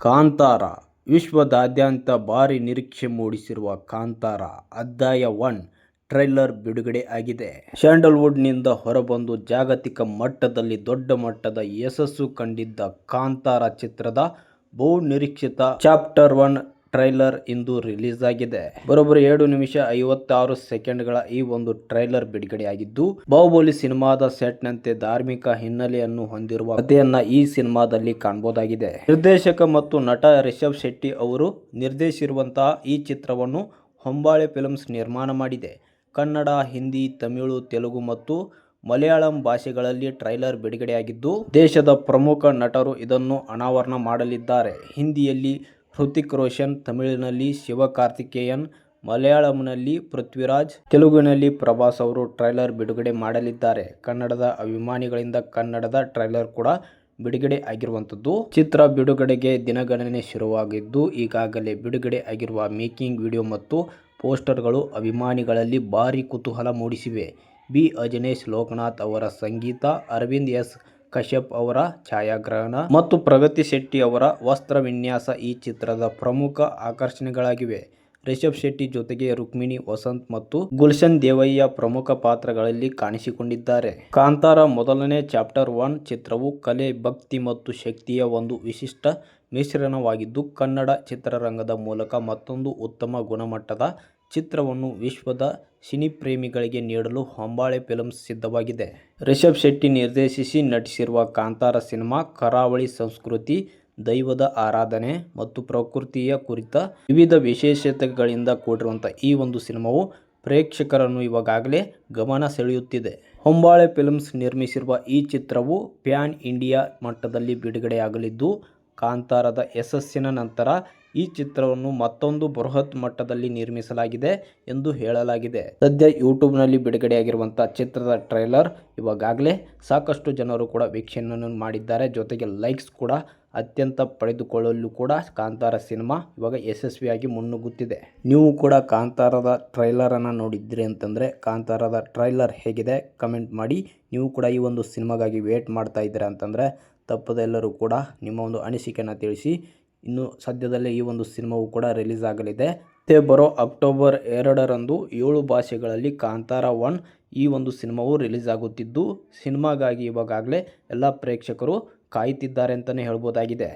ಕಾಂತಾರ ವಿಶ್ವದಾದ್ಯಂತ ಭಾರಿ ನಿರೀಕ್ಷೆ ಮೂಡಿಸಿರುವ ಕಾಂತಾರ ಅಧ್ಯಾಯ 1 ಟ್ರೈಲರ್ ಬಿಡುಗಡೆ ಆಗಿದೆ. ಸ್ಯಾಂಡಲ್ವುಡ್ನಿಂದ ಹೊರಬಂದು ಜಾಗತಿಕ ಮಟ್ಟದಲ್ಲಿ ದೊಡ್ಡ ಮಟ್ಟದ ಯಶಸ್ಸು ಕಂಡಿದ್ದ ಕಾಂತಾರ ಚಿತ್ರದ ಬಹುನಿರೀಕ್ಷಿತ ಚಾಪ್ಟರ್ 1 ಟ್ರೈಲರ್ ಇಂದು ರಿಲೀಸ್ ಆಗಿದೆ. ಬರೋಬ್ಬರಿ 2 ನಿಮಿಷ 56 ಸೆಕೆಂಡ್ಗಳ ಈ ಒಂದು ಟ್ರೈಲರ್ ಬಿಡುಗಡೆಯಾಗಿದ್ದು, ಬಾಹುಬಲಿ ಸಿನಿಮಾದ ಸೆಟ್ನಂತೆ ಧಾರ್ಮಿಕ ಹಿನ್ನೆಲೆಯನ್ನು ಹೊಂದಿರುವ ಕಥೆಯನ್ನ ಈ ಸಿನಿಮಾದಲ್ಲಿ ಕಾಣಬಹುದಾಗಿದೆ. ನಿರ್ದೇಶಕ ಮತ್ತು ನಟ ರಿಷಬ್ ಶೆಟ್ಟಿ ಅವರು ನಿರ್ದೇಶಿಸಿರುವಂತಹ ಈ ಚಿತ್ರವನ್ನು ಹೊಂಬಾಳೆ ಫಿಲ್ಮ್ಸ್ ನಿರ್ಮಾಣ ಮಾಡಿದೆ. ಕನ್ನಡ, ಹಿಂದಿ, ತಮಿಳು, ತೆಲುಗು ಮತ್ತು ಮಲಯಾಳಂ ಭಾಷೆಗಳಲ್ಲಿ ಟ್ರೈಲರ್ ಬಿಡುಗಡೆಯಾಗಿದ್ದು, ದೇಶದ ಪ್ರಮುಖ ನಟರು ಇದನ್ನು ಅನಾವರಣ ಮಾಡಲಿದ್ದಾರೆ. ಹಿಂದಿಯಲ್ಲಿ ಹೃತಿಕ್ ರೋಷನ್, ತಮಿಳಿನಲ್ಲಿ ಶಿವಕಾರ್ತಿಕೇಯನ್, ಮಲಯಾಳಂನಲ್ಲಿ ಪೃಥ್ವಿರಾಜ್, ತೆಲುಗಿನಲ್ಲಿ ಪ್ರಭಾಸ್ ಅವರು ಟ್ರೈಲರ್ ಬಿಡುಗಡೆ ಮಾಡಲಿದ್ದಾರೆ. ಕನ್ನಡದ ಅಭಿಮಾನಿಗಳಿಂದ ಕನ್ನಡದ ಟ್ರೈಲರ್ ಕೂಡ ಬಿಡುಗಡೆ ಆಗಿರುವಂಥದ್ದು. ಚಿತ್ರ ಬಿಡುಗಡೆಗೆ ದಿನಗಣನೆ ಶುರುವಾಗಿದ್ದು, ಈಗಾಗಲೇ ಬಿಡುಗಡೆ ಆಗಿರುವ ಮೇಕಿಂಗ್ ವಿಡಿಯೋ ಮತ್ತು ಪೋಸ್ಟರ್ಗಳು ಅಭಿಮಾನಿಗಳಲ್ಲಿ ಭಾರೀ ಕುತೂಹಲ ಮೂಡಿಸಿವೆ. ಬಿ. ಅಜನೀಶ್ ಲೋಕನಾಥ್ ಅವರ ಸಂಗೀತ, ಅರವಿಂದ್ ಎಸ್. ಕಶ್ಯಪ್ ಅವರ ಛಾಯಾಗ್ರಹಣ ಮತ್ತು ಪ್ರಗತಿ ಶೆಟ್ಟಿ ಅವರ ವಸ್ತ್ರ ವಿನ್ಯಾಸ ಈ ಚಿತ್ರದ ಪ್ರಮುಖ ಆಕರ್ಷಣೆಗಳಾಗಿವೆ. ರಿಷಬ್ ಶೆಟ್ಟಿ ಜೊತೆಗೆ ರುಕ್ಮಿಣಿ ವಸಂತ್ ಮತ್ತು ಗುಲ್ಶನ್ ದೇವಯ್ಯ ಪ್ರಮುಖ ಪಾತ್ರಗಳಲ್ಲಿ ಕಾಣಿಸಿಕೊಂಡಿದ್ದಾರೆ. ಕಾಂತಾರ ಮೊದಲನೇ ಚಾಪ್ಟರ್ 1 ಚಿತ್ರವು ಕಲೆ, ಭಕ್ತಿ ಮತ್ತು ಶಕ್ತಿಯ ಒಂದು ವಿಶಿಷ್ಟ ಮಿಶ್ರಣವಾಗಿದ್ದು, ಕನ್ನಡ ಚಿತ್ರರಂಗದ ಮೂಲಕ ಮತ್ತೊಂದು ಉತ್ತಮ ಗುಣಮಟ್ಟದ ಚಿತ್ರವನ್ನು ವಿಶ್ವದ ಸಿನಿಪ್ರೇಮಿಗಳಿಗೆ ನೀಡಲು ಹೊಂಬಾಳೆ ಫಿಲ್ಮ್ಸ್ ಸಿದ್ಧವಾಗಿದೆ. ರಿಷಬ್ ಶೆಟ್ಟಿ ನಿರ್ದೇಶಿಸಿ ನಟಿಸಿರುವ ಕಾಂತಾರ ಸಿನಿಮಾ ಕರಾವಳಿ ಸಂಸ್ಕೃತಿ, ದೈವದ ಆರಾಧನೆ ಮತ್ತು ಪ್ರಕೃತಿಯ ಕುರಿತ ವಿವಿಧ ವಿಶೇಷತೆಗಳಿಂದ ಕೂಡಿರುವಂತಹ ಈ ಒಂದು ಸಿನಿಮಾವು ಪ್ರೇಕ್ಷಕರನ್ನು ಈಗಾಗಲೇ ಗಮನ ಸೆಳೆಯುತ್ತಿದೆ. ಹೊಂಬಾಳೆ ಫಿಲ್ಮ್ಸ್ ನಿರ್ಮಿಸಿರುವ ಈ ಚಿತ್ರವು ಪ್ಯಾನ್ ಇಂಡಿಯಾ ಮಟ್ಟದಲ್ಲಿ ಬಿಡುಗಡೆಯಾಗಲಿದ್ದು, ಕಾಂತಾರದ ಯಶಸ್ಸಿನ ನಂತರ ಈ ಚಿತ್ರವನ್ನು ಮತ್ತೊಂದು ಬೃಹತ್ ಮಟ್ಟದಲ್ಲಿ ನಿರ್ಮಿಸಲಾಗಿದೆ ಎಂದು ಹೇಳಲಾಗಿದೆ. ಸದ್ಯ ಯೂಟ್ಯೂಬ್ನಲ್ಲಿ ಬಿಡುಗಡೆಯಾಗಿರುವಂತಹ ಚಿತ್ರದ ಟ್ರೈಲರ್ ಇವಾಗಲೇ ಸಾಕಷ್ಟು ಜನರು ಕೂಡ ವೀಕ್ಷಣೆಯನ್ನು ಮಾಡಿದ್ದಾರೆ. ಜೊತೆಗೆ ಲೈಕ್ಸ್ ಕೂಡ ಅತ್ಯಂತ ಪಡೆದುಕೊಳ್ಳಲು ಕೂಡ ಕಾಂತಾರ ಸಿನಿಮಾ ಇವಾಗ ಯಶಸ್ವಿಯಾಗಿ ಮುನ್ನುಗ್ಗುತ್ತಿದೆ. ನೀವು ಕೂಡ ಕಾಂತಾರದ ಟ್ರೈಲರನ್ನು ನೋಡಿದ್ರಿ ಅಂತಂದರೆ ಕಾಂತಾರದ ಟ್ರೈಲರ್ ಹೇಗಿದೆ ಕಮೆಂಟ್ ಮಾಡಿ. ನೀವು ಕೂಡ ಈ ಒಂದು ಸಿನಿಮಾಗಾಗಿ ವೇಟ್ ಮಾಡ್ತಾ ಇದ್ದೀರಾ ಅಂತಂದರೆ ತಪ್ಪದೆ ಎಲ್ಲರೂ ಕೂಡ ನಿಮ್ಮ ಒಂದು ಅನಿಸಿಕೆಯನ್ನು ತಿಳಿಸಿ. ಇನ್ನು ಸದ್ಯದಲ್ಲೇ ಈ ಒಂದು ಸಿನಿಮಾವು ಕೂಡ ರಿಲೀಸ್ ಆಗಲಿದೆ. ಬರೋ ಅಕ್ಟೋಬರ್ 2ರಂದು 7 ಭಾಷೆಗಳಲ್ಲಿ ಕಾಂತಾರ 1 ಈ ಒಂದು ಸಿನಿಮಾವು ರಿಲೀಸ್ ಆಗುತ್ತಿದ್ದು, ಸಿನಿಮಾಗಾಗಿ ಇವಾಗಲೇ ಎಲ್ಲ ಪ್ರೇಕ್ಷಕರು ಕಾಯುತ್ತಿದ್ದಾರೆ ಅಂತಲೇ ಹೇಳ್ಬೋದಾಗಿದೆ.